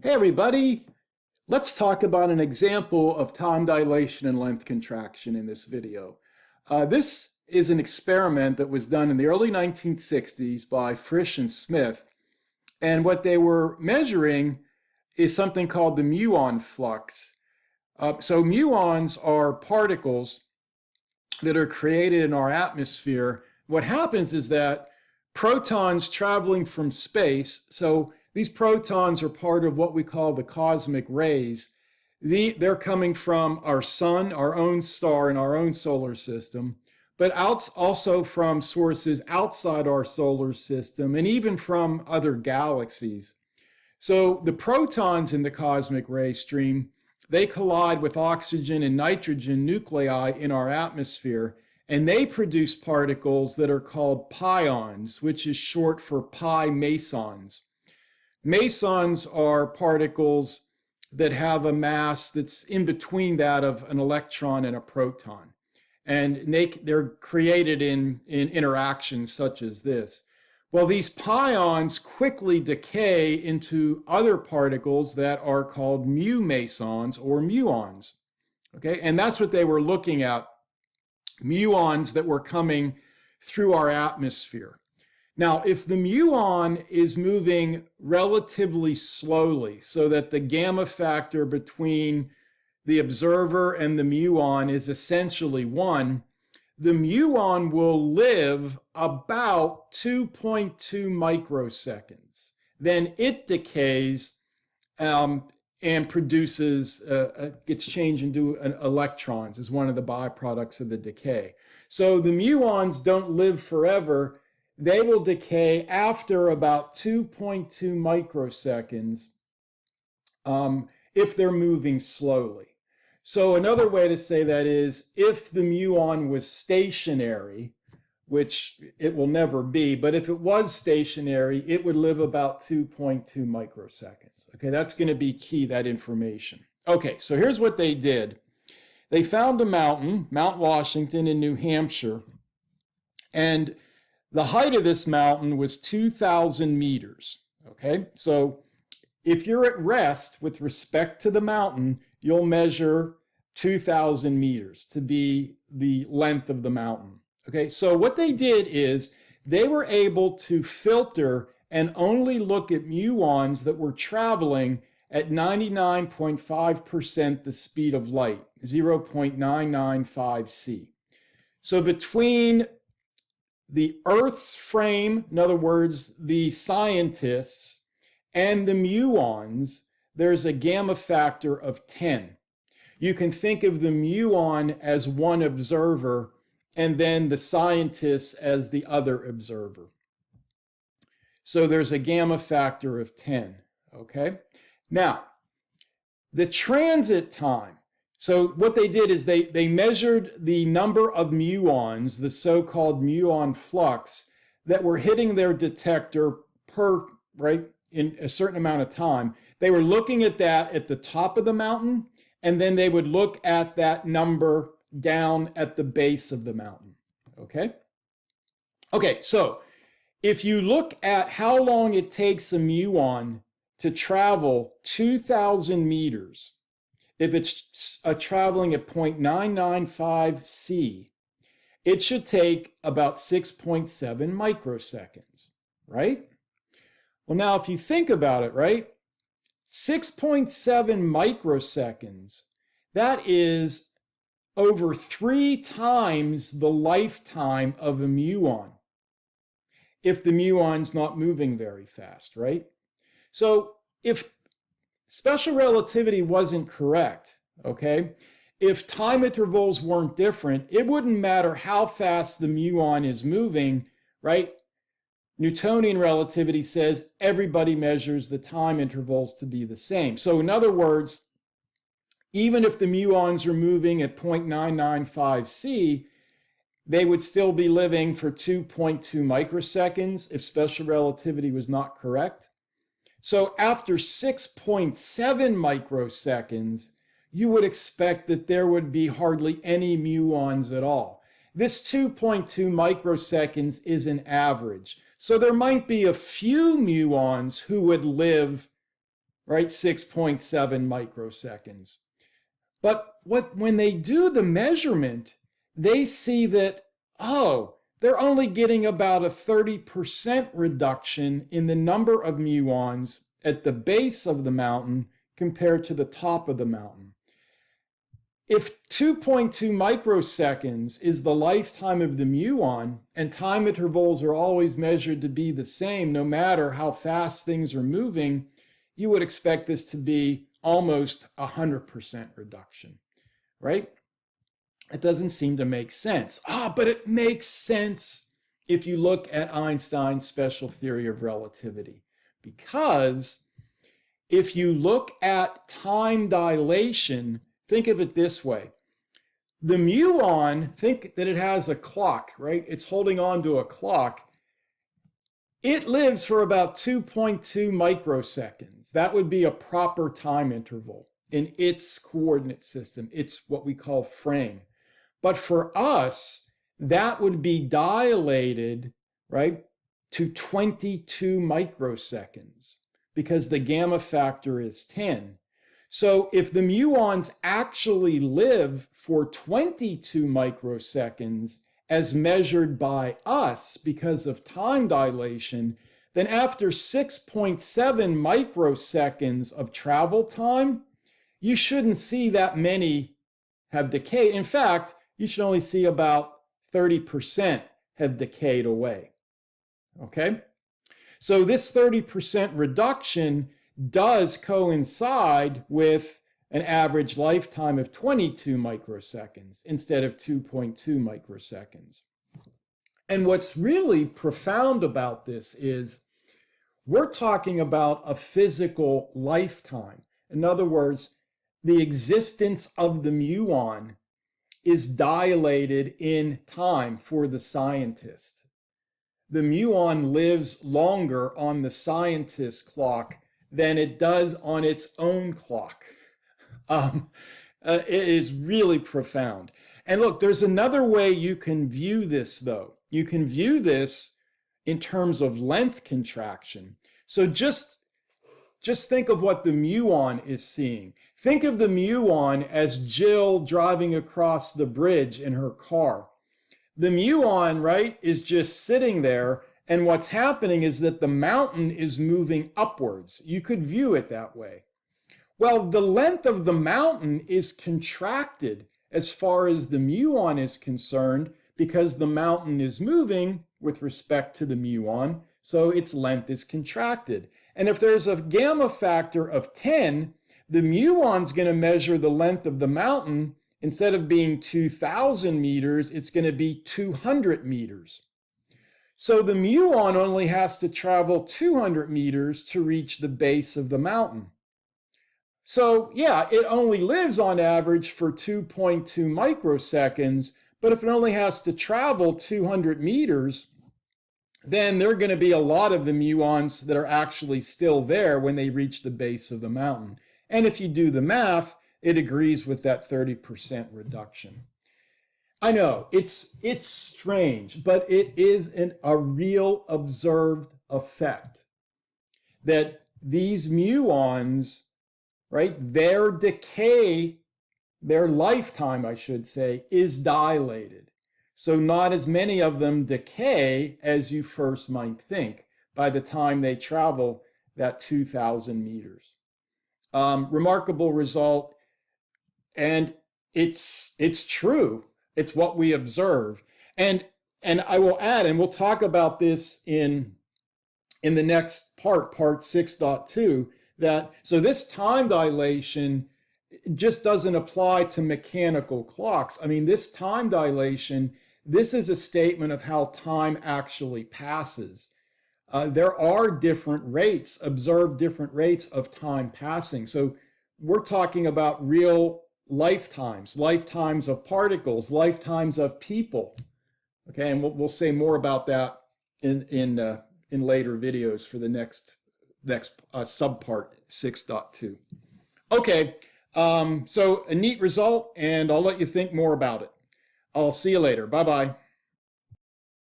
Hey everybody, let's talk about an example of time dilation and length contraction in this video. This is an experiment that was done in the early 1960s by Frisch and Smith, and what they were measuring is something called the muon flux. So muons are particles that are created in our atmosphere. What happens is that protons traveling from space, so these protons are part of what we call the cosmic rays. They're coming from our sun, our own star, and our own solar system, but also from sources outside our solar system and even from other galaxies. So the protons in the cosmic ray stream, they collide with oxygen and nitrogen nuclei in our atmosphere, and they produce particles that are called pions, which is short for pi mesons. Mesons are particles that have a mass that's in between that of an electron and a proton. And they're created in interactions such as this. Well, these pions quickly decay into other particles that are called mu mesons or muons. Okay, and that's what they were looking at, muons that were coming through our atmosphere. Now, if the muon is moving relatively slowly, so that the gamma factor between the observer and the muon is essentially 1, the muon will live about 2.2 microseconds. Then it decays and produces, gets changed into electrons as one of the byproducts of the decay. So the muons don't live forever. They will decay after about 2.2 microseconds if they're moving slowly. So another way to say that is, if the muon was stationary, which it will never be, but if it was stationary, it would live about 2.2 microseconds. Okay, that's going to be key, that information. Okay, so here's what they did. They found a mountain, Mount Washington in New Hampshire, and the height of this mountain was 2,000 meters, okay? So if you're at rest with respect to the mountain, you'll measure 2,000 meters to be the length of the mountain, okay? So what they did is they were able to filter and only look at muons that were traveling at 99.5% the speed of light, 0.995 C. So between the Earth's frame, in other words, the scientists, and the muons, there's a gamma factor of 10. You can think of the muon as one observer and then the scientists as the other observer. So there's a gamma factor of 10, okay? Now, the transit time. So what they did is they measured the number of muons, the so-called muon flux, that were hitting their detector in a certain amount of time. They were looking at that at the top of the mountain, and then they would look at that number down at the base of the mountain, okay? Okay, so if you look at how long it takes a muon to travel 2,000 meters, if it's traveling at 0.995 C, it should take about 6.7 microseconds, right? Well, now if you think about it, right, 6.7 microseconds, that is over 3 times the lifetime of a muon, if the muon's not moving very fast, right? So if special relativity wasn't correct, okay? If time intervals weren't different, it wouldn't matter how fast the muon is moving, right? Newtonian relativity says everybody measures the time intervals to be the same. So in other words, even if the muons are moving at 0.995 C, they would still be living for 2.2 microseconds if special relativity was not correct. So after 6.7 microseconds, you would expect that there would be hardly any muons at all. This 2.2 microseconds is an average. So there might be a few muons who would live right? 6.7 microseconds. But when they do the measurement, they see that, oh, they're only getting about a 30% reduction in the number of muons at the base of the mountain compared to the top of the mountain. If 2.2 microseconds is the lifetime of the muon, and time intervals are always measured to be the same no matter how fast things are moving, you would expect this to be almost 100% reduction, right? It doesn't seem to make sense. But it makes sense if you look at Einstein's special theory of relativity. Because if you look at time dilation, think of it this way. The muon, think that it has a clock, right? It's holding on to a clock. It lives for about 2.2 microseconds. That would be a proper time interval in its coordinate system. It's what we call frame. But for us, that would be dilated, right, to 22 microseconds because the gamma factor is 10. So if the muons actually live for 22 microseconds as measured by us because of time dilation, then after 6.7 microseconds of travel time, you shouldn't see that many have decayed. In fact, you should only see about 30% have decayed away. Okay? So this 30% reduction does coincide with an average lifetime of 22 microseconds instead of 2.2 microseconds. And what's really profound about this is we're talking about a physical lifetime. In other words, the existence of the muon is dilated in time for the scientist. The muon lives longer on the scientist's clock than it does on its own clock. It is really profound. And look, there's another way you can view this, though. You can view this in terms of length contraction. So just think of what the muon is seeing. Think of the muon as Jill driving across the bridge in her car. The muon, right, is just sitting there, and what's happening is that the mountain is moving upwards. You could view it that way. Well, the length of the mountain is contracted as far as the muon is concerned because the mountain is moving with respect to the muon, so its length is contracted. And if there's a gamma factor of 10, the muon's going to measure the length of the mountain. Instead of being 2,000 meters, it's going to be 200 meters. So the muon only has to travel 200 meters to reach the base of the mountain. So yeah, it only lives on average for 2.2 microseconds, but if it only has to travel 200 meters, then there are going to be a lot of the muons that are actually still there when they reach the base of the mountain. And if you do the math, it agrees with that 30% reduction. I know, it's strange, but it is a real observed effect that these muons, right, their decay, their lifetime, I should say, is dilated. So not as many of them decay as you first might think by the time they travel that 2,000 meters. Remarkable result. And it's true. It's what we observe. And I will add, and we'll talk about this in the next part 6.2, that so this time dilation just doesn't apply to mechanical clocks. I mean, this time dilation, this is a statement of how time actually passes. There are different rates, observed different rates of time passing. So we're talking about real lifetimes of particles, lifetimes of people. Okay, and we'll say more about that in later videos for the next subpart 6.2. Okay, so a neat result, and I'll let you think more about it. I'll see you later. Bye-bye.